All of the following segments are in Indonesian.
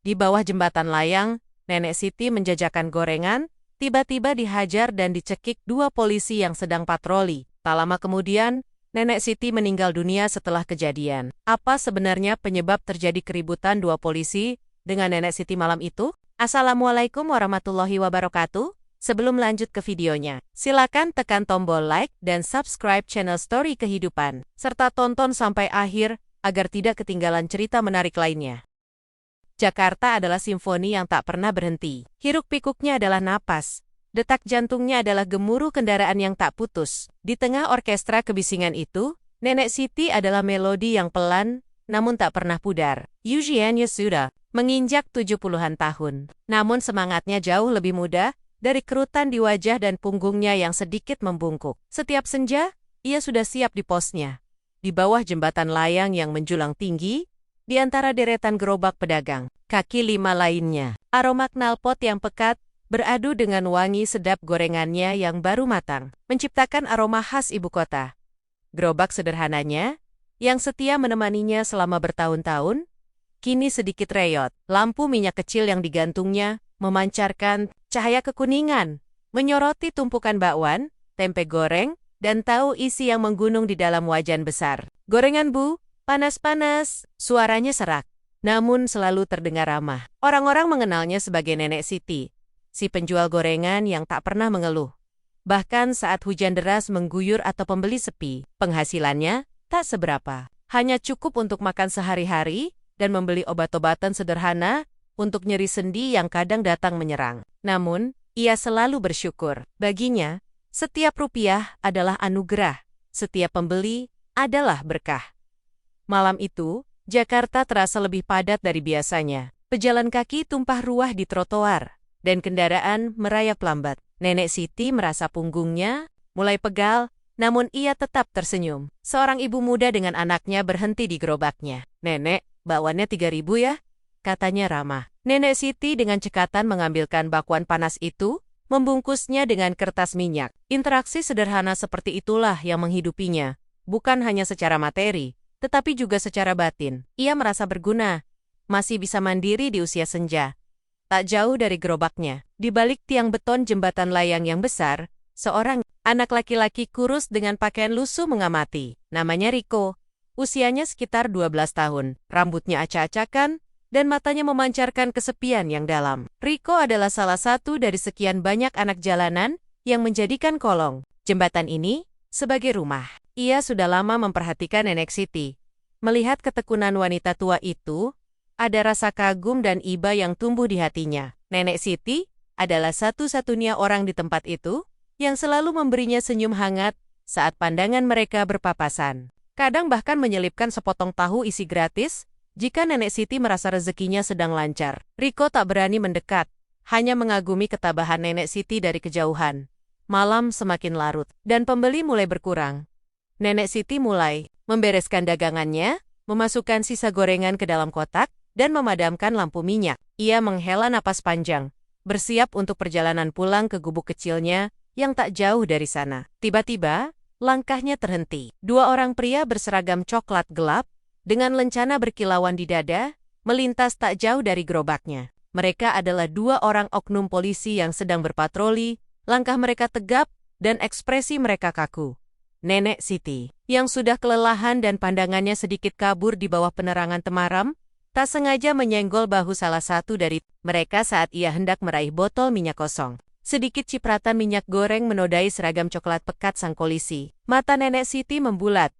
Di bawah jembatan layang, Nenek Siti menjajakan gorengan, tiba-tiba dihajar dan dicekik dua polisi yang sedang patroli. Tak lama kemudian, Nenek Siti meninggal dunia setelah kejadian. Apa sebenarnya penyebab terjadi keributan dua polisi dengan Nenek Siti malam itu? Assalamualaikum warahmatullahi wabarakatuh. Sebelum lanjut ke videonya, silakan tekan tombol like dan subscribe channel Story Kehidupan, serta tonton sampai akhir agar tidak ketinggalan cerita menarik lainnya. Jakarta adalah simfoni yang tak pernah berhenti. Hiruk-pikuknya adalah napas. Detak jantungnya adalah gemuruh kendaraan yang tak putus. Di tengah orkestra kebisingan itu, Nenek Siti adalah melodi yang pelan, namun tak pernah pudar. Ujiannya sudah menginjak 70-an tahun. Namun semangatnya jauh lebih muda, dari kerutan di wajah dan punggungnya yang sedikit membungkuk. Setiap senja, ia sudah siap di posnya. Di bawah jembatan layang yang menjulang tinggi, di antara deretan gerobak pedagang, kaki lima lainnya, aroma knalpot yang pekat beradu dengan wangi sedap gorengannya yang baru matang, menciptakan aroma khas ibu kota. Gerobak sederhananya, yang setia menemaninya selama bertahun-tahun, kini sedikit reyot. Lampu minyak kecil yang digantungnya memancarkan cahaya kekuningan, menyoroti tumpukan bakwan, tempe goreng, dan tahu isi yang menggunung di dalam wajan besar. "Gorengan, Bu? Panas-panas," suaranya serak, namun selalu terdengar ramah. Orang-orang mengenalnya sebagai Nenek Siti, si penjual gorengan yang tak pernah mengeluh. Bahkan saat hujan deras mengguyur atau pembeli sepi, penghasilannya tak seberapa. Hanya cukup untuk makan sehari-hari dan membeli obat-obatan sederhana untuk nyeri sendi yang kadang datang menyerang. Namun, ia selalu bersyukur. Baginya, setiap rupiah adalah anugerah, setiap pembeli adalah berkah. Malam itu, Jakarta terasa lebih padat dari biasanya. Pejalan kaki tumpah ruah di trotoar, dan kendaraan merayap lambat. Nenek Siti merasa punggungnya mulai pegal, namun ia tetap tersenyum. Seorang ibu muda dengan anaknya berhenti di gerobaknya. "Nenek, bakwannya 3.000 ya?" katanya ramah. Nenek Siti dengan cekatan mengambilkan bakwan panas itu, membungkusnya dengan kertas minyak. Interaksi sederhana seperti itulah yang menghidupinya, bukan hanya secara materi, tetapi juga secara batin. Ia merasa berguna, masih bisa mandiri di usia senja. Tak jauh dari gerobaknya, di balik tiang beton jembatan layang yang besar, seorang anak laki-laki kurus dengan pakaian lusuh mengamati. Namanya Riko. Usianya sekitar 12 tahun, rambutnya acak-acakan, dan matanya memancarkan kesepian yang dalam. Riko adalah salah satu dari sekian banyak anak jalanan yang menjadikan kolong jembatan ini sebagai rumah. Ia sudah lama memperhatikan Nenek Siti. Melihat ketekunan wanita tua itu, ada rasa kagum dan iba yang tumbuh di hatinya. Nenek Siti adalah satu-satunya orang di tempat itu yang selalu memberinya senyum hangat saat pandangan mereka berpapasan. Kadang bahkan menyelipkan sepotong tahu isi gratis jika Nenek Siti merasa rezekinya sedang lancar. Riko tak berani mendekat, hanya mengagumi ketabahan Nenek Siti dari kejauhan. Malam semakin larut, dan pembeli mulai berkurang. Nenek Siti mulai membereskan dagangannya, memasukkan sisa gorengan ke dalam kotak, dan memadamkan lampu minyak. Ia menghela napas panjang, bersiap untuk perjalanan pulang ke gubuk kecilnya yang tak jauh dari sana. Tiba-tiba, langkahnya terhenti. Dua orang pria berseragam coklat gelap, dengan lencana berkilauan di dada, melintas tak jauh dari gerobaknya. Mereka adalah dua orang oknum polisi yang sedang berpatroli, langkah mereka tegap, dan ekspresi mereka kaku. Nenek Siti, yang sudah kelelahan dan pandangannya sedikit kabur di bawah penerangan temaram, tak sengaja menyenggol bahu salah satu dari mereka saat ia hendak meraih botol minyak kosong. Sedikit cipratan minyak goreng menodai seragam coklat pekat sang polisi. Mata Nenek Siti membulat.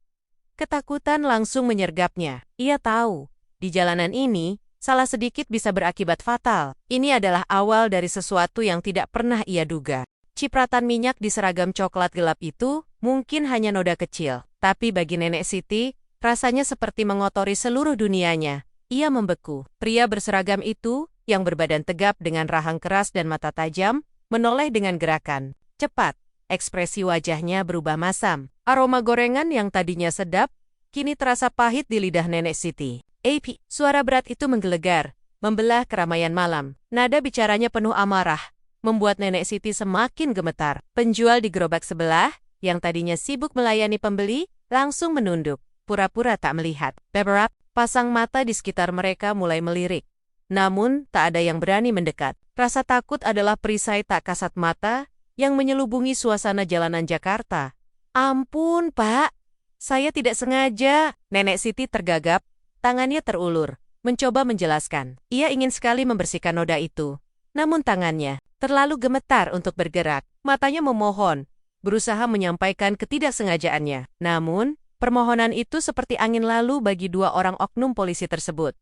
Ketakutan langsung menyergapnya. Ia tahu, di jalanan ini, salah sedikit bisa berakibat fatal. Ini adalah awal dari sesuatu yang tidak pernah ia duga. Cipratan minyak di seragam coklat gelap itu mungkin hanya noda kecil, tapi bagi Nenek Siti, rasanya seperti mengotori seluruh dunianya. Ia membeku. Pria berseragam itu, yang berbadan tegap dengan rahang keras dan mata tajam, menoleh dengan gerakan cepat. Ekspresi wajahnya berubah masam. Aroma gorengan yang tadinya sedap, kini terasa pahit di lidah Nenek Siti. "AP," suara berat itu menggelegar, membelah keramaian malam. Nada bicaranya penuh amarah, membuat Nenek Siti semakin gemetar. Penjual di gerobak sebelah, yang tadinya sibuk melayani pembeli, langsung menunduk, pura-pura tak melihat. Beberapa pasang mata di sekitar mereka mulai melirik. Namun, tak ada yang berani mendekat. Rasa takut adalah perisai tak kasat mata yang menyelubungi suasana jalanan Jakarta. Ampun, Pak. Saya tidak sengaja. Nenek Siti tergagap, tangannya terulur, mencoba menjelaskan. Ia ingin sekali membersihkan noda itu. Namun tangannya terlalu gemetar untuk bergerak. Matanya memohon, berusaha menyampaikan ketidaksengajaannya. Namun, permohonan itu seperti angin lalu bagi dua orang oknum polisi tersebut.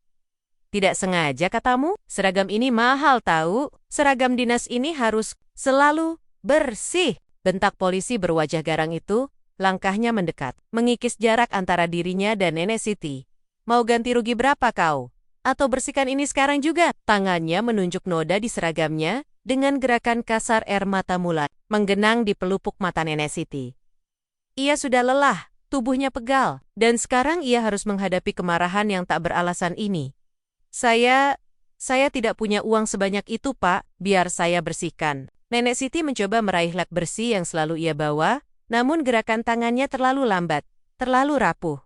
Tidak sengaja katamu? Seragam ini mahal tahu. Seragam dinas ini harus selalu bersih. Bentak polisi berwajah garang itu, langkahnya mendekat, mengikis jarak antara dirinya dan Nenek Siti. Mau ganti rugi berapa kau? Atau bersihkan ini sekarang juga? Tangannya menunjuk noda di seragamnya dengan gerakan kasar air mata mulat, menggenang di pelupuk mata Nenek Siti. Ia sudah lelah, tubuhnya pegal, dan sekarang ia harus menghadapi kemarahan yang tak beralasan ini. Saya tidak punya uang sebanyak itu, Pak. Biar saya bersihkan. Nenek Siti mencoba meraih lap bersih yang selalu ia bawa, namun gerakan tangannya terlalu lambat, terlalu rapuh.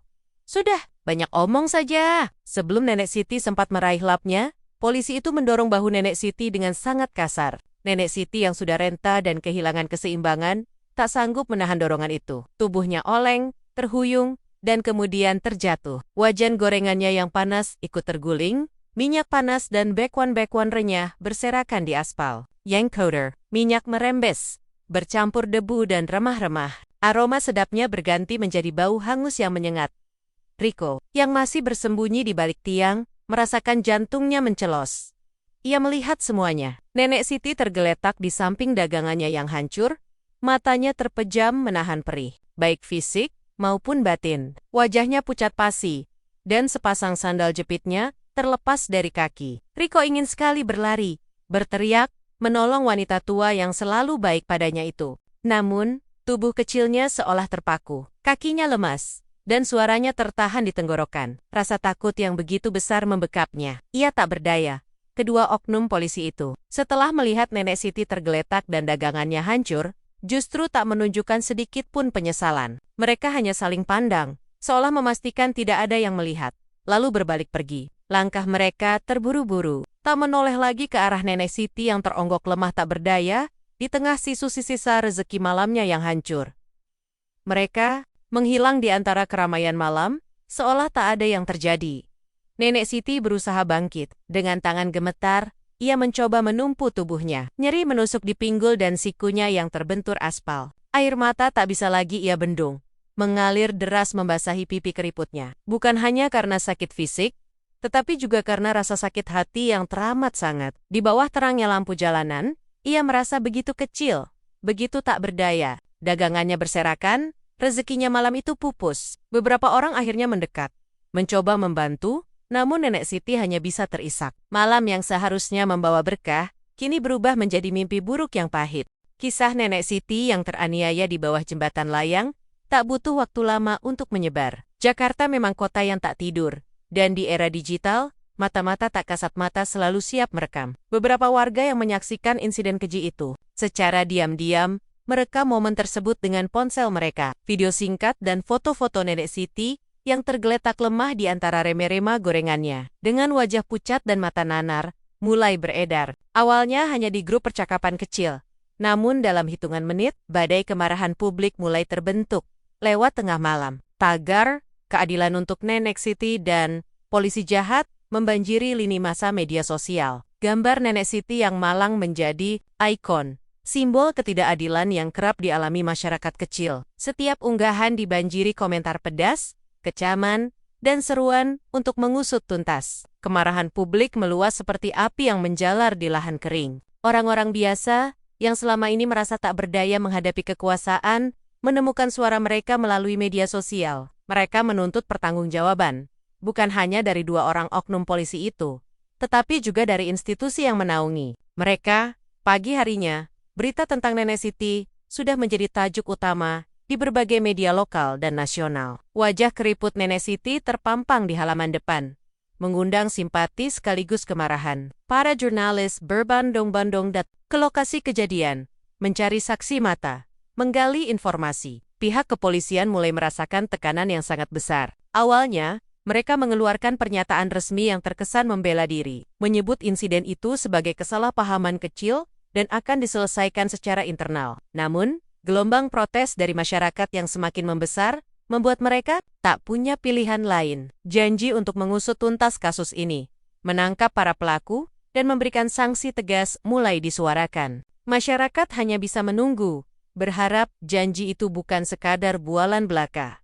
Sudah, banyak omong saja. Sebelum Nenek Siti sempat meraih lapnya, polisi itu mendorong bahu Nenek Siti dengan sangat kasar. Nenek Siti yang sudah renta dan kehilangan keseimbangan, tak sanggup menahan dorongan itu. Tubuhnya oleng, terhuyung, dan kemudian terjatuh. Wajan gorengannya yang panas ikut terguling. Minyak panas dan bekwan-bekwan renyah berserakan di aspal. Yang coder, minyak merembes, bercampur debu dan remah-remah. Aroma sedapnya berganti menjadi bau hangus yang menyengat. Riko, yang masih bersembunyi di balik tiang, merasakan jantungnya mencelos. Ia melihat semuanya. Nenek Siti tergeletak di samping dagangannya yang hancur, matanya terpejam menahan perih, baik fisik maupun batin. Wajahnya pucat pasi, dan sepasang sandal jepitnya terlepas dari kaki. Riko ingin sekali berlari, berteriak, menolong wanita tua yang selalu baik padanya itu. Namun, tubuh kecilnya seolah terpaku. Kakinya lemas, dan suaranya tertahan di tenggorokan. Rasa takut yang begitu besar membekapnya. Ia tak berdaya. Kedua oknum polisi itu, setelah melihat Nenek Siti tergeletak dan dagangannya hancur, justru tak menunjukkan sedikit pun penyesalan. Mereka hanya saling pandang, seolah memastikan tidak ada yang melihat, lalu berbalik pergi. Langkah mereka terburu-buru, tak menoleh lagi ke arah Nenek Siti yang teronggok lemah tak berdaya, di tengah sisa rezeki malamnya yang hancur. Mereka menghilang di antara keramaian malam, seolah tak ada yang terjadi. Nenek Siti berusaha bangkit. Dengan tangan gemetar, ia mencoba menumpu tubuhnya. Nyeri menusuk di pinggul dan sikunya yang terbentur aspal. Air mata tak bisa lagi ia bendung, mengalir deras membasahi pipi keriputnya. Bukan hanya karena sakit fisik, tetapi juga karena rasa sakit hati yang teramat sangat. Di bawah terangnya lampu jalanan, ia merasa begitu kecil, begitu tak berdaya. Dagangannya berserakan, rezekinya malam itu pupus. Beberapa orang akhirnya mendekat, mencoba membantu, namun Nenek Siti hanya bisa terisak. Malam yang seharusnya membawa berkah, kini berubah menjadi mimpi buruk yang pahit. Kisah Nenek Siti yang teraniaya di bawah jembatan layang, tak butuh waktu lama untuk menyebar. Jakarta memang kota yang tak tidur. Dan di era digital, mata-mata tak kasat mata selalu siap merekam. Beberapa warga yang menyaksikan insiden keji itu, secara diam-diam, merekam momen tersebut dengan ponsel mereka. Video singkat dan foto-foto Nenek Siti yang tergeletak lemah di antara rema-rema gorengannya, dengan wajah pucat dan mata nanar, mulai beredar. Awalnya hanya di grup percakapan kecil. Namun dalam hitungan menit, badai kemarahan publik mulai terbentuk. Lewat tengah malam, tagar keadilan untuk Nenek Siti dan polisi jahat membanjiri lini masa media sosial. Gambar Nenek Siti yang malang menjadi ikon, simbol ketidakadilan yang kerap dialami masyarakat kecil. Setiap unggahan dibanjiri komentar pedas, kecaman, dan seruan untuk mengusut tuntas. Kemarahan publik meluas seperti api yang menjalar di lahan kering. Orang-orang biasa yang selama ini merasa tak berdaya menghadapi kekuasaan, menemukan suara mereka melalui media sosial. Mereka menuntut pertanggungjawaban, bukan hanya dari dua orang oknum polisi itu, tetapi juga dari institusi yang menaungi. Mereka, pagi harinya, berita tentang Nenek Siti sudah menjadi tajuk utama di berbagai media lokal dan nasional. Wajah keriput Nenek Siti terpampang di halaman depan, mengundang simpati sekaligus kemarahan. Para jurnalis berbondong-bondong ke lokasi kejadian, mencari saksi mata, menggali informasi. Pihak kepolisian mulai merasakan tekanan yang sangat besar. Awalnya, Mereka mengeluarkan pernyataan resmi yang terkesan membela diri, menyebut insiden itu sebagai kesalahpahaman kecil dan akan diselesaikan secara internal. Namun, gelombang protes dari masyarakat yang semakin membesar membuat mereka tak punya pilihan lain. Janji untuk mengusut tuntas kasus ini, menangkap para pelaku, dan memberikan sanksi tegas mulai disuarakan. Masyarakat hanya bisa menunggu, berharap janji itu bukan sekadar bualan belaka.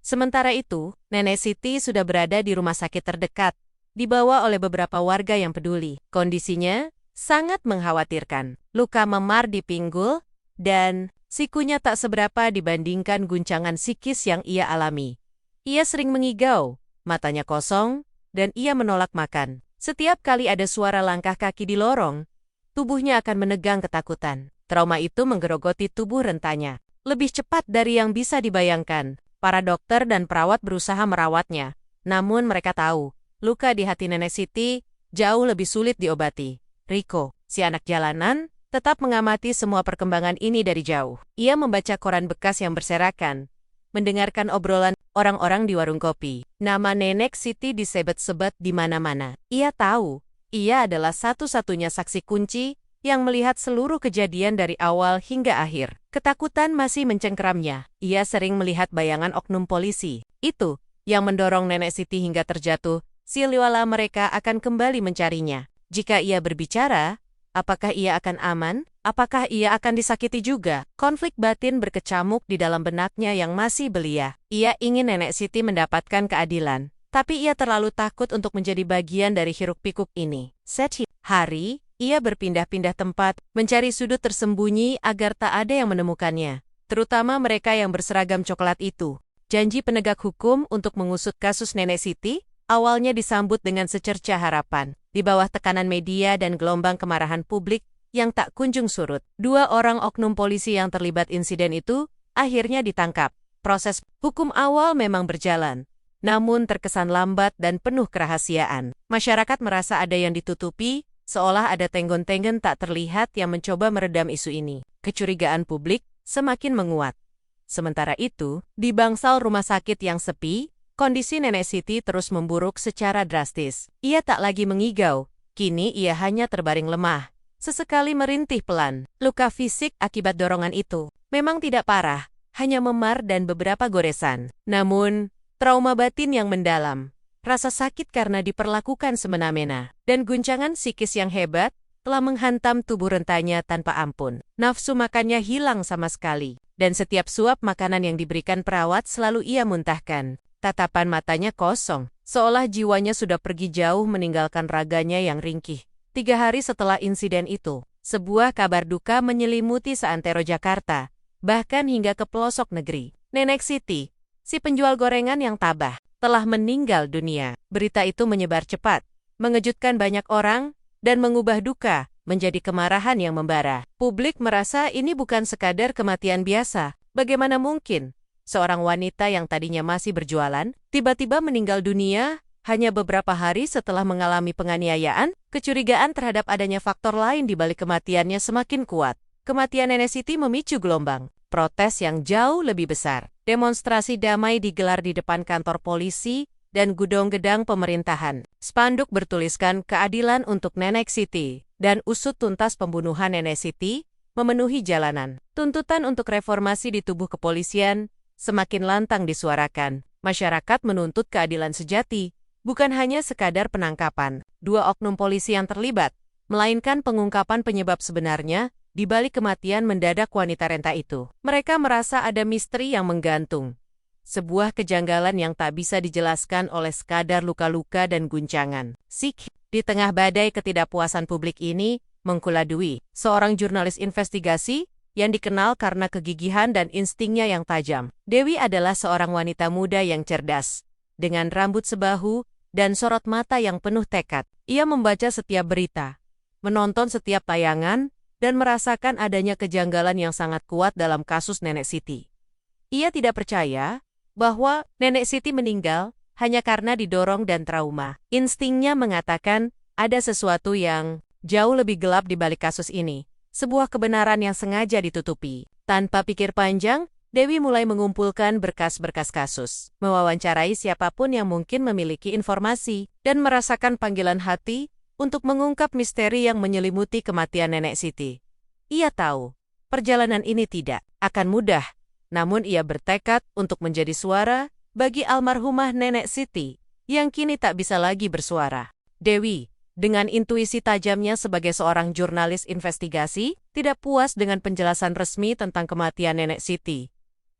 Sementara itu, Nenek Siti sudah berada di rumah sakit terdekat, dibawa oleh beberapa warga yang peduli. Kondisinya sangat mengkhawatirkan. Luka memar di pinggul, dan sikunya tak seberapa dibandingkan guncangan psikis yang ia alami. Ia sering mengigau, matanya kosong, dan ia menolak makan. Setiap kali ada suara langkah kaki di lorong, tubuhnya akan menegang ketakutan. Trauma itu menggerogoti tubuh rentanya. Lebih cepat dari yang bisa dibayangkan. Para dokter dan perawat berusaha merawatnya. Namun mereka tahu, luka di hati Nenek Siti jauh lebih sulit diobati. Rico, si anak jalanan, tetap mengamati semua perkembangan ini dari jauh. Ia membaca koran bekas yang berserakan, mendengarkan obrolan orang-orang di warung kopi. Nama Nenek Siti disebut-sebut di mana-mana. Ia tahu, ia adalah satu-satunya saksi kunci yang melihat seluruh kejadian dari awal hingga akhir. Ketakutan masih mencengkeramnya. Ia sering melihat bayangan oknum polisi. Itu yang mendorong Nenek Siti hingga terjatuh. Siliwala mereka akan kembali mencarinya. Jika ia berbicara, apakah ia akan aman? Apakah ia akan disakiti juga? Konflik batin berkecamuk di dalam benaknya yang masih belia. Ia ingin Nenek Siti mendapatkan keadilan, tapi ia terlalu takut untuk menjadi bagian dari hiruk-pikuk ini. Setiap hari, ia berpindah-pindah tempat, mencari sudut tersembunyi agar tak ada yang menemukannya, terutama mereka yang berseragam coklat itu. Janji penegak hukum untuk mengusut kasus Nenek Siti awalnya disambut dengan secerca harapan. Di bawah tekanan media dan gelombang kemarahan publik yang tak kunjung surut, 2 orang oknum polisi yang terlibat insiden itu akhirnya ditangkap. Proses hukum awal memang berjalan, namun terkesan lambat dan penuh kerahasiaan. Masyarakat merasa ada yang ditutupi, seolah ada tenggon-tenggon tak terlihat yang mencoba meredam isu ini. Kecurigaan publik semakin menguat. Sementara itu, di bangsal rumah sakit yang sepi, kondisi Nenek Siti terus memburuk secara drastis. Ia tak lagi mengigau, kini ia hanya terbaring lemah. Sesekali merintih pelan. Luka fisik akibat dorongan itu memang tidak parah, hanya memar dan beberapa goresan. Namun, trauma batin yang mendalam, rasa sakit karena diperlakukan semena-mena, dan guncangan psikis yang hebat telah menghantam tubuh rentanya tanpa ampun. Nafsu makannya hilang sama sekali, dan setiap suap makanan yang diberikan perawat selalu ia muntahkan. Tatapan matanya kosong, seolah jiwanya sudah pergi jauh meninggalkan raganya yang ringkih. 3 hari setelah insiden itu, sebuah kabar duka menyelimuti seantero Jakarta, bahkan hingga ke pelosok negeri. Nenek Siti, si penjual gorengan yang tabah, telah meninggal dunia. Berita itu menyebar cepat, mengejutkan banyak orang, dan mengubah duka menjadi kemarahan yang membara. Publik merasa ini bukan sekadar kematian biasa. Bagaimana mungkin seorang wanita yang tadinya masih berjualan, tiba-tiba meninggal dunia hanya beberapa hari setelah mengalami penganiayaan? Kecurigaan terhadap adanya faktor lain di balik kematiannya semakin kuat. Kematian Nenek Siti memicu gelombang protes yang jauh lebih besar. Demonstrasi damai digelar di depan kantor polisi dan gedung-gedung pemerintahan. Spanduk bertuliskan keadilan untuk Nenek Siti dan usut tuntas pembunuhan Nenek Siti memenuhi jalanan. Tuntutan untuk reformasi di tubuh kepolisian semakin lantang disuarakan. Masyarakat menuntut keadilan sejati, bukan hanya sekadar penangkapan 2 oknum polisi yang terlibat, melainkan pengungkapan penyebab sebenarnya di balik kematian mendadak wanita renta itu. Mereka merasa ada misteri yang menggantung. Sebuah kejanggalan yang tak bisa dijelaskan oleh sekadar luka-luka dan guncangan. Di tengah badai ketidakpuasan publik ini, Mengkula Dwi, seorang jurnalis investigasi yang dikenal karena kegigihan dan instingnya yang tajam. Dewi adalah seorang wanita muda yang cerdas, dengan rambut sebahu dan sorot mata yang penuh tekad. Ia membaca setiap berita, menonton setiap tayangan, dan merasakan adanya kejanggalan yang sangat kuat dalam kasus Nenek Siti. Ia tidak percaya bahwa Nenek Siti meninggal hanya karena didorong dan trauma. Instingnya mengatakan ada sesuatu yang jauh lebih gelap di balik kasus ini, sebuah kebenaran yang sengaja ditutupi. Tanpa pikir panjang, Dewi mulai mengumpulkan berkas-berkas kasus, mewawancarai siapapun yang mungkin memiliki informasi, dan merasakan panggilan hati untuk mengungkap misteri yang menyelimuti kematian Nenek Siti. Ia tahu, perjalanan ini tidak akan mudah, namun ia bertekad untuk menjadi suara bagi almarhumah Nenek Siti, yang kini tak bisa lagi bersuara. Dewi, dengan intuisi tajamnya sebagai seorang jurnalis investigasi, tidak puas dengan penjelasan resmi tentang kematian Nenek Siti.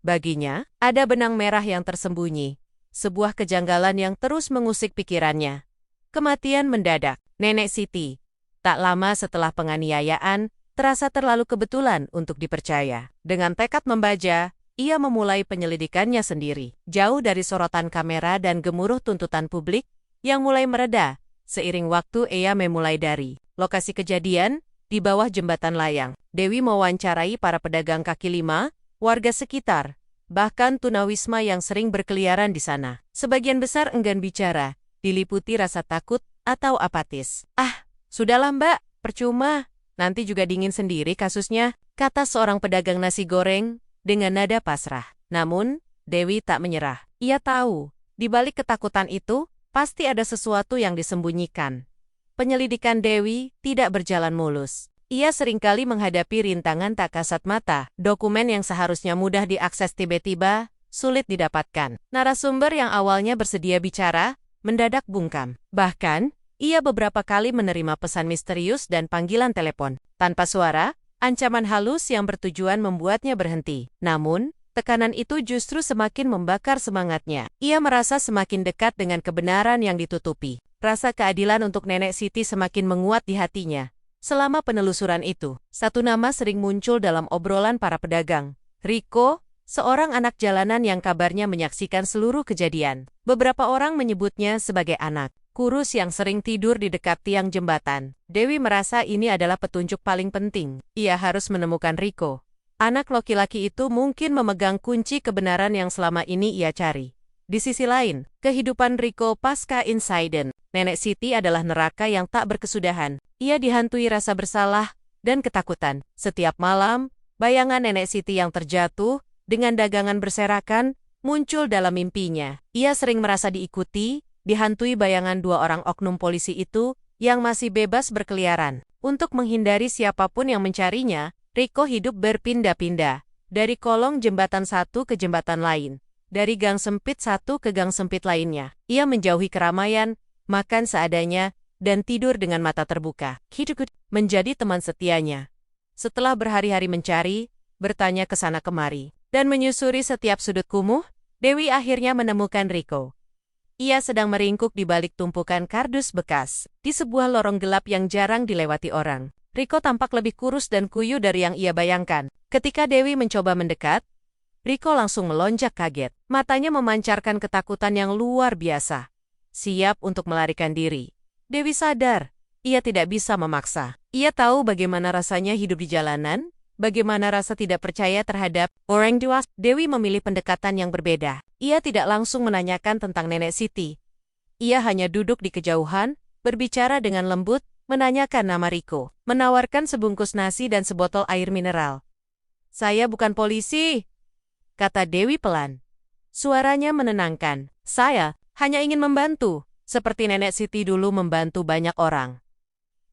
Baginya, ada benang merah yang tersembunyi, sebuah kejanggalan yang terus mengusik pikirannya. Kematian mendadak, Nenek Siti, tak lama setelah penganiayaan, terasa terlalu kebetulan untuk dipercaya. Dengan tekad membaja, ia memulai penyelidikannya sendiri, jauh dari sorotan kamera dan gemuruh tuntutan publik yang mulai mereda. Seiring waktu ia memulai dari lokasi kejadian, di bawah jembatan layang. Dewi mewawancarai para pedagang kaki lima, warga sekitar, bahkan tunawisma yang sering berkeliaran di sana. Sebagian besar enggan bicara, diliputi rasa takut atau apatis. "Ah, sudahlah Mbak, percuma, nanti juga dingin sendiri kasusnya," kata seorang pedagang nasi goreng dengan nada pasrah. Namun, Dewi tak menyerah. Ia tahu, di balik ketakutan itu, pasti ada sesuatu yang disembunyikan. Penyelidikan Dewi tidak berjalan mulus. Ia seringkali menghadapi rintangan tak kasat mata. Dokumen yang seharusnya mudah diakses tiba-tiba, sulit didapatkan. Narasumber yang awalnya bersedia bicara, mendadak bungkam. Bahkan, ia beberapa kali menerima pesan misterius dan panggilan telepon. Tanpa suara, ancaman halus yang bertujuan membuatnya berhenti. Namun, tekanan itu justru semakin membakar semangatnya. Ia merasa semakin dekat dengan kebenaran yang ditutupi. Rasa keadilan untuk Nenek Siti semakin menguat di hatinya. Selama penelusuran itu, satu nama sering muncul dalam obrolan para pedagang. Riko, seorang anak jalanan yang kabarnya menyaksikan seluruh kejadian. Beberapa orang menyebutnya sebagai anak kurus yang sering tidur di dekat tiang jembatan. Dewi merasa ini adalah petunjuk paling penting. Ia harus menemukan Riko. Anak laki-laki itu mungkin memegang kunci kebenaran yang selama ini ia cari. Di sisi lain, kehidupan Riko pasca insiden Nenek Siti adalah neraka yang tak berkesudahan. Ia dihantui rasa bersalah dan ketakutan. Setiap malam, bayangan Nenek Siti yang terjatuh dengan dagangan berserakan muncul dalam mimpinya. Ia sering merasa diikuti, dihantui bayangan dua orang oknum polisi itu yang masih bebas berkeliaran. Untuk menghindari siapapun yang mencarinya, Riko hidup berpindah-pindah, dari kolong jembatan satu ke jembatan lain, dari gang sempit satu ke gang sempit lainnya. Ia menjauhi keramaian, makan seadanya, dan tidur dengan mata terbuka. Hidup menjadi teman setianya. Setelah berhari-hari mencari, bertanya ke sana kemari, dan menyusuri setiap sudut kumuh, Dewi akhirnya menemukan Riko. Ia sedang meringkuk di balik tumpukan kardus bekas, di sebuah lorong gelap yang jarang dilewati orang. Riko tampak lebih kurus dan kuyu dari yang ia bayangkan. Ketika Dewi mencoba mendekat, Riko langsung melonjak kaget. Matanya memancarkan ketakutan yang luar biasa. Siap untuk melarikan diri. Dewi sadar, ia tidak bisa memaksa. Ia tahu bagaimana rasanya hidup di jalanan, bagaimana rasa tidak percaya terhadap orang dewasa. Dewi memilih pendekatan yang berbeda. Ia tidak langsung menanyakan tentang Nenek Siti. Ia hanya duduk di kejauhan, berbicara dengan lembut, menanyakan nama Riko, menawarkan sebungkus nasi dan sebotol air mineral. "Saya bukan polisi," kata Dewi pelan. Suaranya menenangkan. "Saya hanya ingin membantu, seperti Nenek Siti dulu membantu banyak orang."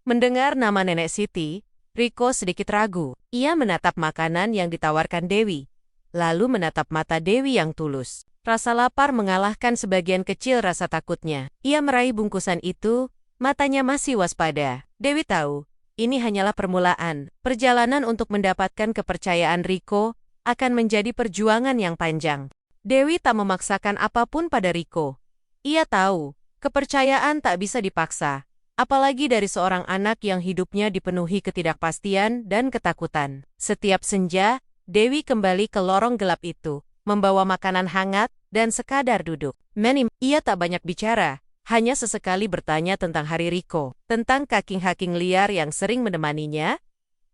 Mendengar nama Nenek Siti, Riko sedikit ragu. Ia menatap makanan yang ditawarkan Dewi, lalu menatap mata Dewi yang tulus. Rasa lapar mengalahkan sebagian kecil rasa takutnya. Ia meraih bungkusan itu, matanya masih waspada. Dewi tahu, ini hanyalah permulaan. Perjalanan untuk mendapatkan kepercayaan Riko akan menjadi perjuangan yang panjang. Dewi tak memaksakan apapun pada Riko. Ia tahu, kepercayaan tak bisa dipaksa, apalagi dari seorang anak yang hidupnya dipenuhi ketidakpastian dan ketakutan. Setiap senja, Dewi kembali ke lorong gelap itu, membawa makanan hangat dan sekadar duduk. Ia tak banyak bicara, hanya sesekali bertanya tentang hari Riko, tentang kaking-kaking liar yang sering menemaninya,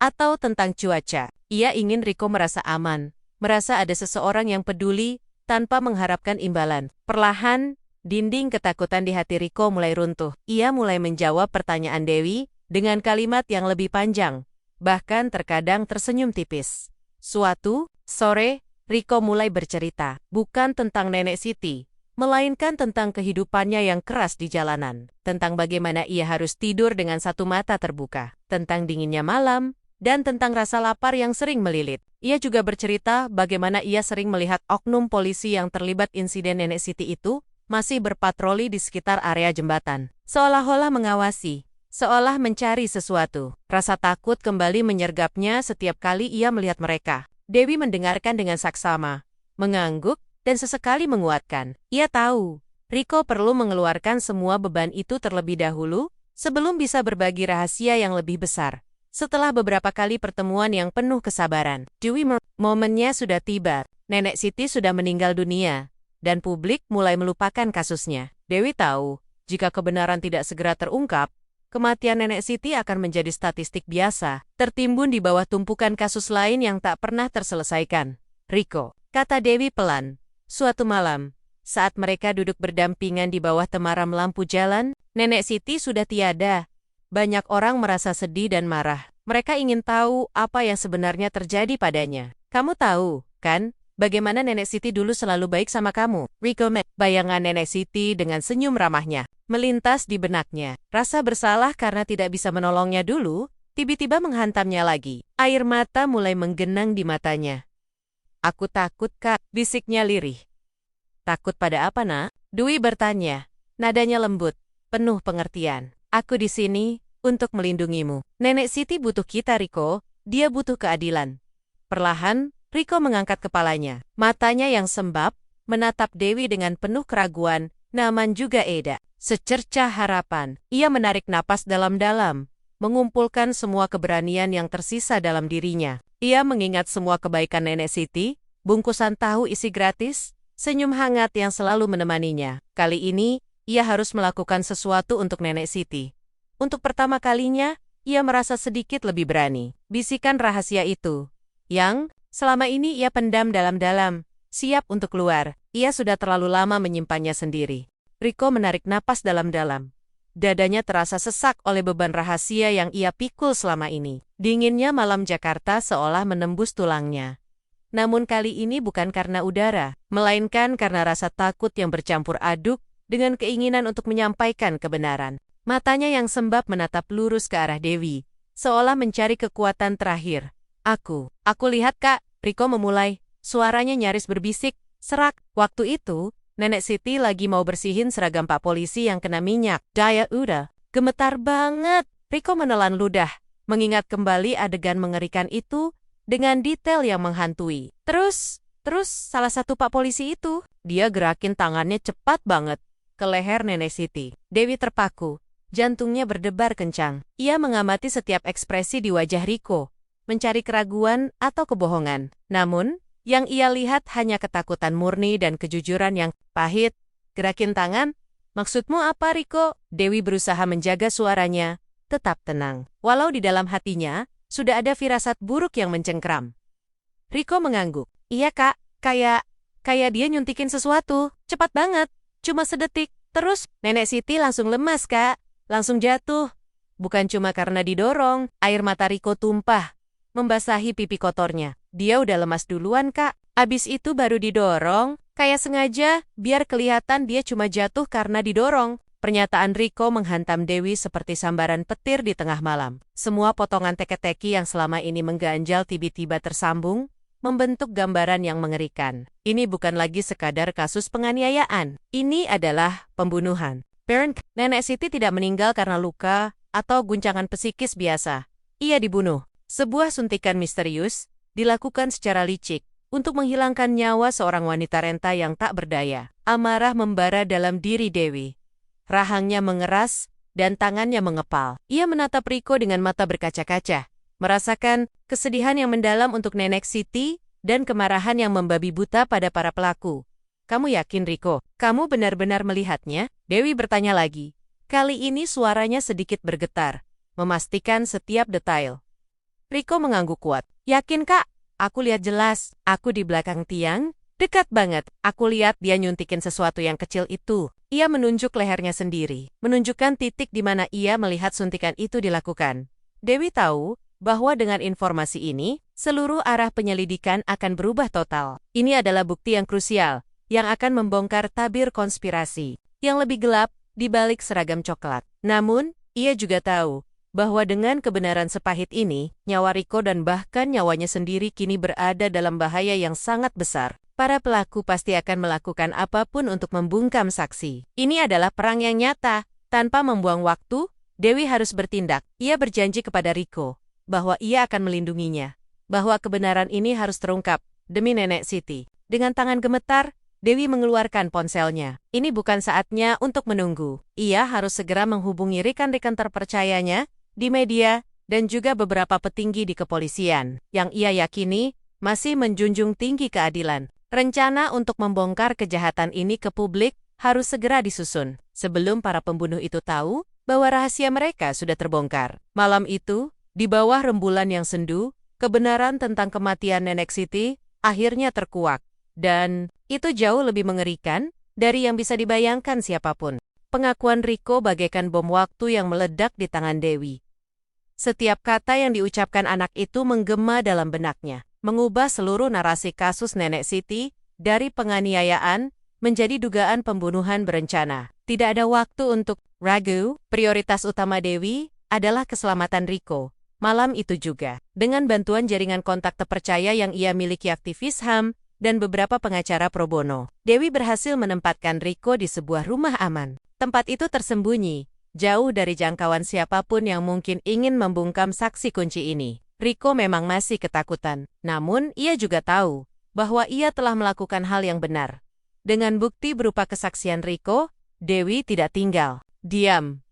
atau tentang cuaca. Ia ingin Riko merasa aman, merasa ada seseorang yang peduli, tanpa mengharapkan imbalan. Perlahan, dinding ketakutan di hati Riko mulai runtuh. Ia mulai menjawab pertanyaan Dewi dengan kalimat yang lebih panjang, bahkan terkadang tersenyum tipis. Suatu sore, Riko mulai bercerita, bukan tentang Nenek Siti, melainkan tentang kehidupannya yang keras di jalanan, tentang bagaimana ia harus tidur dengan satu mata terbuka, tentang dinginnya malam, dan tentang rasa lapar yang sering melilit. Ia juga bercerita bagaimana ia sering melihat oknum polisi yang terlibat insiden Nenek Siti itu masih berpatroli di sekitar area jembatan, seolah-olah mengawasi, seolah mencari sesuatu. Rasa takut kembali menyergapnya setiap kali ia melihat mereka. Dewi mendengarkan dengan saksama, mengangguk, dan sesekali menguatkan. Ia tahu, Riko perlu mengeluarkan semua beban itu terlebih dahulu, sebelum bisa berbagi rahasia yang lebih besar. Setelah beberapa kali pertemuan yang penuh kesabaran, Dewi momennya sudah tiba. Nenek Siti sudah meninggal dunia, dan publik mulai melupakan kasusnya. Dewi tahu, jika kebenaran tidak segera terungkap, kematian Nenek Siti akan menjadi statistik biasa, tertimbun di bawah tumpukan kasus lain yang tak pernah terselesaikan. Riko, kata Dewi pelan. Suatu malam, saat mereka duduk berdampingan di bawah temaram lampu jalan, Nenek Siti sudah tiada. Banyak orang merasa sedih dan marah. Mereka ingin tahu apa yang sebenarnya terjadi padanya. Kamu tahu, kan, bagaimana Nenek Siti dulu selalu baik sama kamu? Riko, bayangan Nenek Siti dengan senyum ramahnya melintas di benaknya. Rasa bersalah karena tidak bisa menolongnya dulu, tiba-tiba menghantamnya lagi. Air mata mulai menggenang di matanya. Aku takut, Kak, bisiknya lirih. Takut pada apa, Nak? Dwi bertanya. Nadanya lembut, penuh pengertian. Aku di sini untuk melindungimu. Nenek Siti butuh kita, Riko. Dia butuh keadilan. Perlahan, Riko mengangkat kepalanya. Matanya yang sembab menatap Dewi dengan penuh keraguan, namun juga Eda. Secercah harapan. Ia menarik napas dalam-dalam, mengumpulkan semua keberanian yang tersisa dalam dirinya. Ia mengingat semua kebaikan Nenek Siti, bungkusan tahu isi gratis, senyum hangat yang selalu menemaninya. Kali ini, ia harus melakukan sesuatu untuk Nenek Siti. Untuk pertama kalinya, ia merasa sedikit lebih berani. Bisikan rahasia itu, yang selama ini ia pendam dalam-dalam, siap untuk keluar. Ia sudah terlalu lama menyimpannya sendiri. Riko menarik napas dalam-dalam. Dadanya terasa sesak oleh beban rahasia yang ia pikul selama ini. Dinginnya malam Jakarta seolah menembus tulangnya. Namun kali ini bukan karena udara, melainkan karena rasa takut yang bercampur aduk dengan keinginan untuk menyampaikan kebenaran. Matanya yang sembab menatap lurus ke arah Dewi, seolah mencari kekuatan terakhir. Aku lihat, Kak, Riko memulai, suaranya nyaris berbisik, serak. Waktu itu, Nenek Siti lagi mau bersihin seragam Pak Polisi yang kena minyak. Daya udah gemetar banget. Riko menelan ludah, mengingat kembali adegan mengerikan itu dengan detail yang menghantui. Terus salah satu Pak Polisi itu, dia gerakin tangannya cepat banget ke leher Nenek Siti. Dewi terpaku, jantungnya berdebar kencang. Ia mengamati setiap ekspresi di wajah Riko, mencari keraguan atau kebohongan. Namun, yang ia lihat hanya ketakutan murni dan kejujuran yang pahit. Gerakin tangan, maksudmu apa, Riko? Dewi berusaha menjaga suaranya, tetap tenang. Walau di dalam hatinya, sudah ada firasat buruk yang mencengkram. Riko mengangguk. Iya, Kak, kayak dia nyuntikin sesuatu. Cepat banget, cuma sedetik. Terus, Nenek Siti langsung lemas, Kak. Langsung jatuh. Bukan cuma karena didorong, air mata Riko tumpah, membasahi pipi kotornya. Dia udah lemas duluan, Kak. Abis itu baru didorong, kayak sengaja, biar kelihatan dia cuma jatuh karena didorong. Pernyataan Riko menghantam Dewi seperti sambaran petir di tengah malam. Semua potongan teka-teki yang selama ini mengganjal tiba-tiba tersambung, membentuk gambaran yang mengerikan. Ini bukan lagi sekadar kasus penganiayaan. Ini adalah pembunuhan. Nenek Siti tidak meninggal karena luka atau guncangan psikis biasa. Ia dibunuh. Sebuah suntikan misterius dilakukan secara licik untuk menghilangkan nyawa seorang wanita renta yang tak berdaya. Amarah membara dalam diri Dewi. Rahangnya mengeras dan tangannya mengepal. Ia menatap Riko dengan mata berkaca-kaca, merasakan kesedihan yang mendalam untuk Nenek Siti dan kemarahan yang membabi buta pada para pelaku. Kamu yakin, Riko? Kamu benar-benar melihatnya? Dewi bertanya lagi. Kali ini suaranya sedikit bergetar, memastikan setiap detail. Riko mengangguk kuat. Yakin, Kak? Aku lihat jelas. Aku di belakang tiang, dekat banget. Aku lihat dia nyuntikin sesuatu yang kecil itu. Ia menunjuk lehernya sendiri, menunjukkan titik di mana ia melihat suntikan itu dilakukan. Dewi tahu bahwa dengan informasi ini, seluruh arah penyelidikan akan berubah total. Ini adalah bukti yang krusial, yang akan membongkar tabir konspirasi yang lebih gelap di balik seragam coklat. Namun, ia juga tahu bahwa dengan kebenaran sepahit ini, nyawa Rico dan bahkan nyawanya sendiri kini berada dalam bahaya yang sangat besar. Para pelaku pasti akan melakukan apapun untuk membungkam saksi. Ini adalah perang yang nyata. Tanpa membuang waktu, Dewi harus bertindak. Ia berjanji kepada Rico bahwa ia akan melindunginya, bahwa kebenaran ini harus terungkap demi Nenek Siti. Dengan tangan gemetar, Dewi mengeluarkan ponselnya. Ini bukan saatnya untuk menunggu. Ia harus segera menghubungi rekan-rekan terpercayanya di media dan juga beberapa petinggi di kepolisian yang ia yakini masih menjunjung tinggi keadilan. Rencana untuk membongkar kejahatan ini ke publik harus segera disusun sebelum para pembunuh itu tahu bahwa rahasia mereka sudah terbongkar. Malam itu, di bawah rembulan yang sendu, kebenaran tentang kematian Nenek Siti akhirnya terkuak. Dan itu jauh lebih mengerikan dari yang bisa dibayangkan siapapun. Pengakuan Rico bagaikan bom waktu yang meledak di tangan Dewi. Setiap kata yang diucapkan anak itu menggema dalam benaknya, mengubah seluruh narasi kasus Nenek Siti dari penganiayaan menjadi dugaan pembunuhan berencana. Tidak ada waktu untuk ragu. Prioritas utama Dewi adalah keselamatan Rico. Malam itu juga, dengan bantuan jaringan kontak terpercaya yang ia miliki aktivis HAM dan beberapa pengacara pro bono, Dewi berhasil menempatkan Rico di sebuah rumah aman. Tempat itu tersembunyi, jauh dari jangkauan siapapun yang mungkin ingin membungkam saksi kunci ini. Rico memang masih ketakutan, namun ia juga tahu bahwa ia telah melakukan hal yang benar. Dengan bukti berupa kesaksian Rico, Dewi tidak tinggal diam.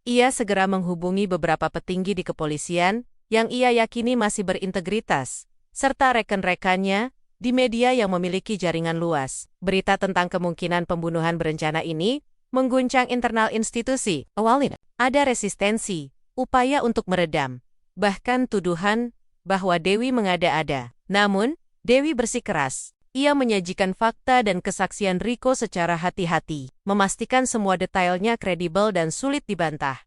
Ia segera menghubungi beberapa petinggi di kepolisian yang ia yakini masih berintegritas, serta rekan-rekannya di media yang memiliki jaringan luas. Berita tentang kemungkinan pembunuhan berencana ini mengguncang internal institusi. Awalnya, ada resistensi, upaya untuk meredam, bahkan tuduhan bahwa Dewi mengada-ada. Namun, Dewi bersikeras. Ia menyajikan fakta dan kesaksian Rico secara hati-hati, memastikan semua detailnya kredibel dan sulit dibantah.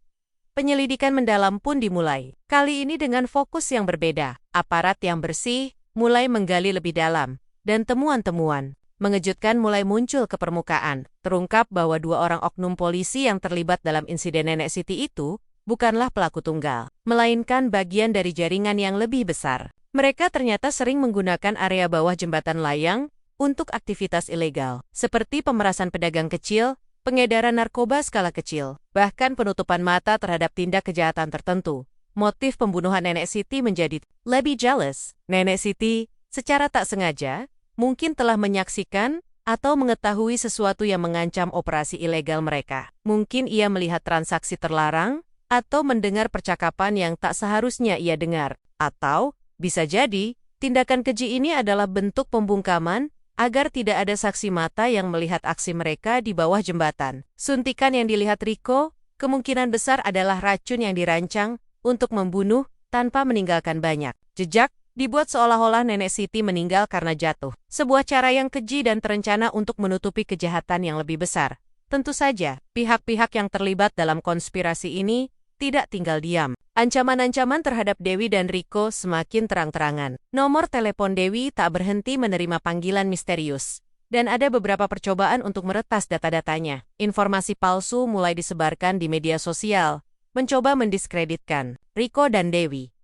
Penyelidikan mendalam pun dimulai. Kali ini dengan fokus yang berbeda. Aparat yang bersih mulai menggali lebih dalam, dan temuan-temuan mengejutkan mulai muncul ke permukaan. Terungkap bahwa 2 orang oknum polisi yang terlibat dalam insiden Nenek Siti itu bukanlah pelaku tunggal, melainkan bagian dari jaringan yang lebih besar. Mereka ternyata sering menggunakan area bawah jembatan layang untuk aktivitas ilegal, seperti pemerasan pedagang kecil, pengedaran narkoba skala kecil, bahkan penutupan mata terhadap tindak kejahatan tertentu. Motif pembunuhan Nenek Siti menjadi lebih jelas. Nenek Siti, secara tak sengaja, mungkin telah menyaksikan atau mengetahui sesuatu yang mengancam operasi ilegal mereka. Mungkin ia melihat transaksi terlarang, atau mendengar percakapan yang tak seharusnya ia dengar, atau bisa jadi, tindakan keji ini adalah bentuk pembungkaman agar tidak ada saksi mata yang melihat aksi mereka di bawah jembatan. Suntikan yang dilihat Rico, kemungkinan besar adalah racun yang dirancang untuk membunuh tanpa meninggalkan banyak jejak, dibuat seolah-olah Nenek Siti meninggal karena jatuh. Sebuah cara yang keji dan terencana untuk menutupi kejahatan yang lebih besar. Tentu saja, pihak-pihak yang terlibat dalam konspirasi ini tidak tinggal diam. Ancaman-ancaman terhadap Dewi dan Rico semakin terang-terangan. Nomor telepon Dewi tak berhenti menerima panggilan misterius, dan ada beberapa percobaan untuk meretas data-datanya. Informasi palsu mulai disebarkan di media sosial, mencoba mendiskreditkan Rico dan Dewi.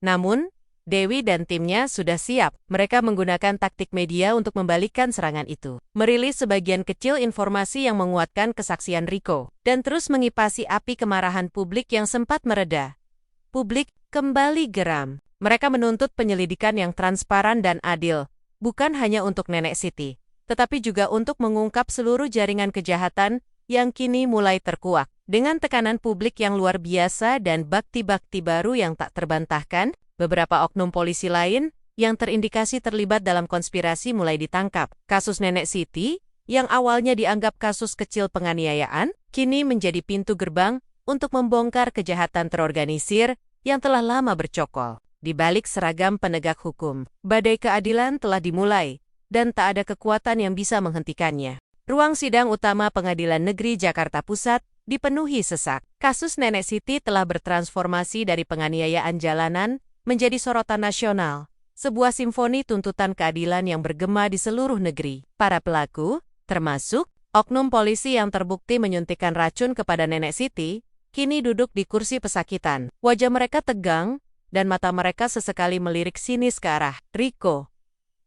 Namun, Dewi dan timnya sudah siap. Mereka menggunakan taktik media untuk membalikkan serangan itu. Merilis sebagian kecil informasi yang menguatkan kesaksian Rico, dan terus mengipasi api kemarahan publik yang sempat mereda. Publik kembali geram. Mereka menuntut penyelidikan yang transparan dan adil, bukan hanya untuk Nenek Siti, tetapi juga untuk mengungkap seluruh jaringan kejahatan yang kini mulai terkuak. Dengan tekanan publik yang luar biasa dan bakti-bakti baru yang tak terbantahkan, beberapa oknum polisi lain yang terindikasi terlibat dalam konspirasi mulai ditangkap. Kasus Nenek Siti, yang awalnya dianggap kasus kecil penganiayaan, kini menjadi pintu gerbang untuk membongkar kejahatan terorganisir yang telah lama bercokol. Di balik seragam penegak hukum, badai keadilan telah dimulai, dan tak ada kekuatan yang bisa menghentikannya. Ruang sidang utama Pengadilan Negeri Jakarta Pusat dipenuhi sesak. Kasus Nenek Siti telah bertransformasi dari penganiayaan jalanan menjadi sorotan nasional, sebuah simfoni tuntutan keadilan yang bergema di seluruh negeri. Para pelaku, termasuk oknum polisi yang terbukti menyuntikkan racun kepada Nenek Siti, kini duduk di kursi pesakitan. Wajah mereka tegang, dan mata mereka sesekali melirik sinis ke arah Riko.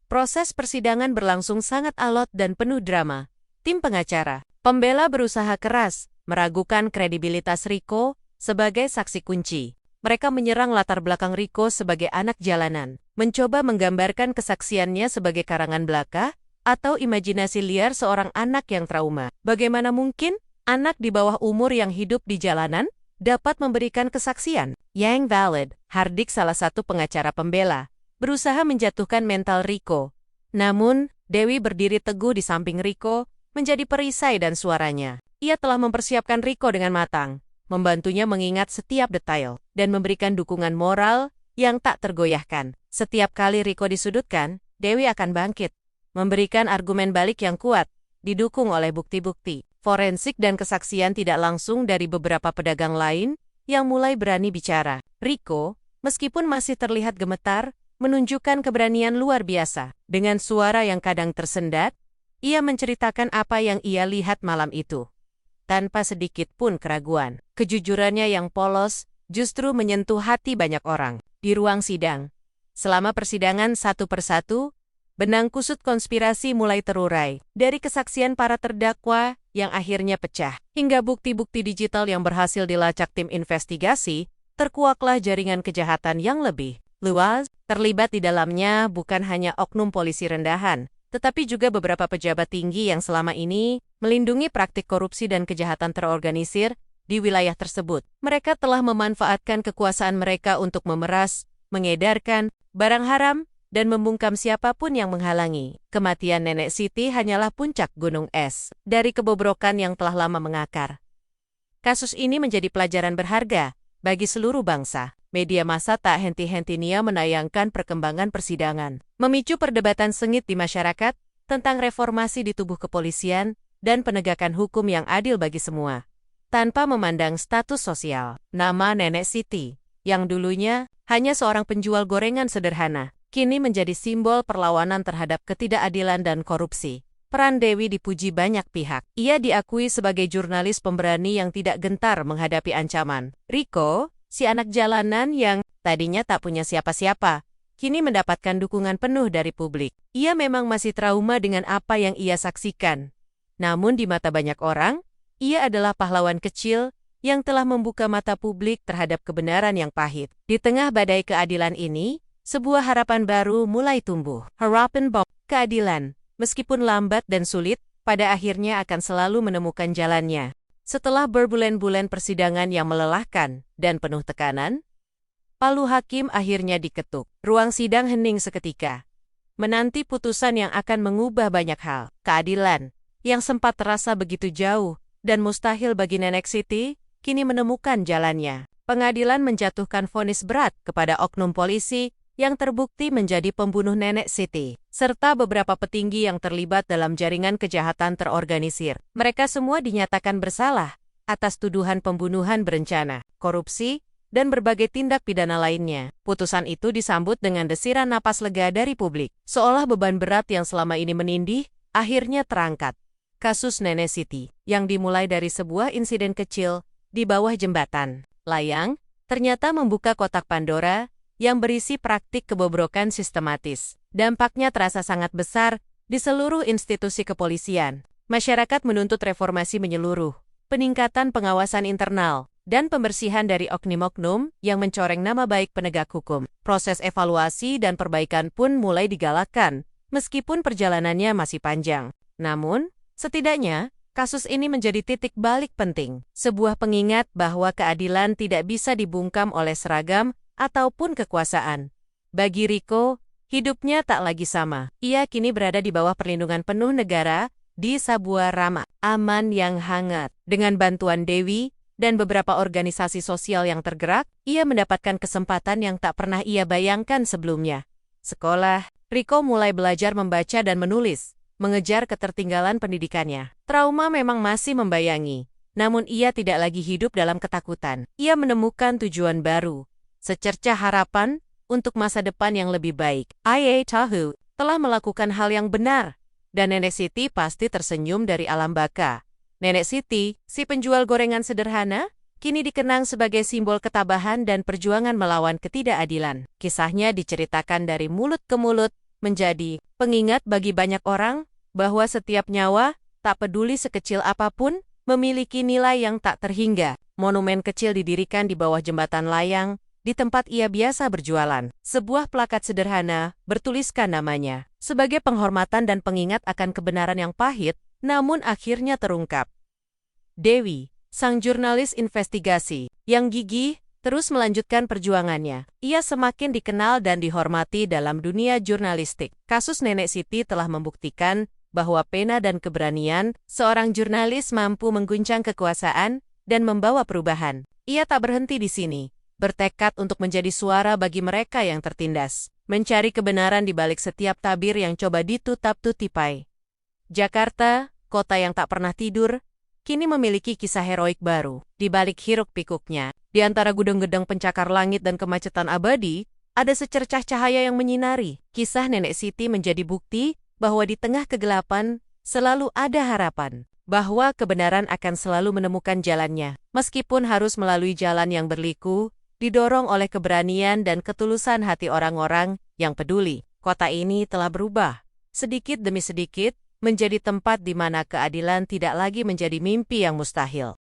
Proses persidangan berlangsung sangat alot dan penuh drama. Tim pengacara, pembela berusaha keras meragukan kredibilitas Riko sebagai saksi kunci. Mereka menyerang latar belakang Riko sebagai anak jalanan, mencoba menggambarkan kesaksiannya sebagai karangan belaka atau imajinasi liar seorang anak yang trauma. Bagaimana mungkin anak di bawah umur yang hidup di jalanan dapat memberikan kesaksian? Yang valid, Hardik, salah satu pengacara pembela, berusaha menjatuhkan mental Riko. Namun, Dewi berdiri teguh di samping Riko, menjadi perisai dan suaranya. Ia telah mempersiapkan Riko dengan matang, membantunya mengingat setiap detail, dan memberikan dukungan moral yang tak tergoyahkan. Setiap kali Riko disudutkan, Dewi akan bangkit, memberikan argumen balik yang kuat, didukung oleh bukti-bukti forensik dan kesaksian tidak langsung dari beberapa pedagang lain yang mulai berani bicara. Riko, meskipun masih terlihat gemetar, menunjukkan keberanian luar biasa. Dengan suara yang kadang tersendat, ia menceritakan apa yang ia lihat malam itu, tanpa sedikit pun keraguan. Kejujurannya yang polos justru menyentuh hati banyak orang. Di ruang sidang, selama persidangan satu persatu, benang kusut konspirasi mulai terurai. Dari kesaksian para terdakwa yang akhirnya pecah, hingga bukti-bukti digital yang berhasil dilacak tim investigasi, terkuaklah jaringan kejahatan yang lebih luas. Terlibat di dalamnya bukan hanya oknum polisi rendahan, tetapi juga beberapa pejabat tinggi yang selama ini melindungi praktik korupsi dan kejahatan terorganisir di wilayah tersebut. Mereka telah memanfaatkan kekuasaan mereka untuk memeras, mengedarkan barang haram, dan membungkam siapapun yang menghalangi. Kematian Nenek Siti hanyalah puncak gunung es dari kebobrokan yang telah lama mengakar. Kasus ini menjadi pelajaran berharga bagi seluruh bangsa. Media massa tak henti-hentinya menayangkan perkembangan persidangan, memicu perdebatan sengit di masyarakat tentang reformasi di tubuh kepolisian dan penegakan hukum yang adil bagi semua, tanpa memandang status sosial. Nama Nenek Siti, yang dulunya hanya seorang penjual gorengan sederhana, kini menjadi simbol perlawanan terhadap ketidakadilan dan korupsi. Peran Dewi dipuji banyak pihak. Ia diakui sebagai jurnalis pemberani yang tidak gentar menghadapi ancaman. Riko, si anak jalanan yang tadinya tak punya siapa-siapa, kini mendapatkan dukungan penuh dari publik. Ia memang masih trauma dengan apa yang ia saksikan. Namun di mata banyak orang, ia adalah pahlawan kecil yang telah membuka mata publik terhadap kebenaran yang pahit. Di tengah badai keadilan ini, sebuah harapan baru mulai tumbuh. Harapan bahwa keadilan, meskipun lambat dan sulit, pada akhirnya akan selalu menemukan jalannya. Setelah berbulan-bulan persidangan yang melelahkan dan penuh tekanan, palu hakim akhirnya diketuk. Ruang sidang hening seketika, menanti putusan yang akan mengubah banyak hal. Keadilan, yang sempat terasa begitu jauh dan mustahil bagi Nenek Siti, kini menemukan jalannya. Pengadilan menjatuhkan vonis berat kepada oknum polisi yang terbukti menjadi pembunuh Nenek Siti, serta beberapa petinggi yang terlibat dalam jaringan kejahatan terorganisir. Mereka semua dinyatakan bersalah atas tuduhan pembunuhan berencana, korupsi, dan berbagai tindak pidana lainnya. Putusan itu disambut dengan desiran napas lega dari publik, seolah beban berat yang selama ini menindih, akhirnya terangkat. Kasus Nenek Siti, yang dimulai dari sebuah insiden kecil di bawah jembatan layang, ternyata membuka kotak Pandora yang berisi praktik kebobrokan sistematis. Dampaknya terasa sangat besar di seluruh institusi kepolisian. Masyarakat menuntut reformasi menyeluruh, peningkatan pengawasan internal, dan pembersihan dari oknum-oknum yang mencoreng nama baik penegak hukum. Proses evaluasi dan perbaikan pun mulai digalakkan, meskipun perjalanannya masih panjang. Namun, setidaknya, kasus ini menjadi titik balik penting. Sebuah pengingat bahwa keadilan tidak bisa dibungkam oleh seragam ataupun kekuasaan. Bagi Riko, hidupnya tak lagi sama. Ia kini berada di bawah perlindungan penuh negara, di sebuah ramah aman yang hangat. Dengan bantuan Dewi dan beberapa organisasi sosial yang tergerak, ia mendapatkan kesempatan yang tak pernah ia bayangkan sebelumnya. Sekolah, Riko mulai belajar membaca dan menulis, mengejar ketertinggalan pendidikannya. Trauma memang masih membayangi, Namun ia tidak lagi hidup dalam ketakutan. Ia menemukan tujuan baru, secercah harapan untuk masa depan yang lebih baik. Ia tahu telah melakukan hal yang benar, dan Nenek Siti pasti tersenyum dari alam baka. Nenek Siti, si penjual gorengan sederhana, kini dikenang sebagai simbol ketabahan dan perjuangan melawan ketidakadilan. Kisahnya diceritakan dari mulut ke mulut, menjadi pengingat bagi banyak orang bahwa setiap nyawa, tak peduli sekecil apapun, memiliki nilai yang tak terhingga. Monumen kecil didirikan di bawah jembatan layang, di tempat ia biasa berjualan. Sebuah plakat sederhana bertuliskan namanya, sebagai penghormatan dan pengingat akan kebenaran yang pahit, namun akhirnya terungkap. Dewi, sang jurnalis investigasi, yang gigih, terus melanjutkan perjuangannya. Ia semakin dikenal dan dihormati dalam dunia jurnalistik. Kasus Nenek Siti telah membuktikan bahwa pena dan keberanian seorang jurnalis mampu mengguncang kekuasaan dan membawa perubahan. Ia tak berhenti di sini, bertekad untuk menjadi suara bagi mereka yang tertindas, mencari kebenaran di balik setiap tabir yang coba ditutap-tutipai. Jakarta, kota yang tak pernah tidur, kini memiliki kisah heroik baru. Di balik hiruk-pikuknya, di antara gudang-gedang pencakar langit dan kemacetan abadi, ada secercah cahaya yang menyinari. Kisah Nenek Siti menjadi bukti bahwa di tengah kegelapan selalu ada harapan, bahwa kebenaran akan selalu menemukan jalannya, meskipun harus melalui jalan yang berliku, didorong oleh keberanian dan ketulusan hati orang-orang yang peduli. Kota ini telah berubah, sedikit demi sedikit, menjadi tempat di mana keadilan tidak lagi menjadi mimpi yang mustahil.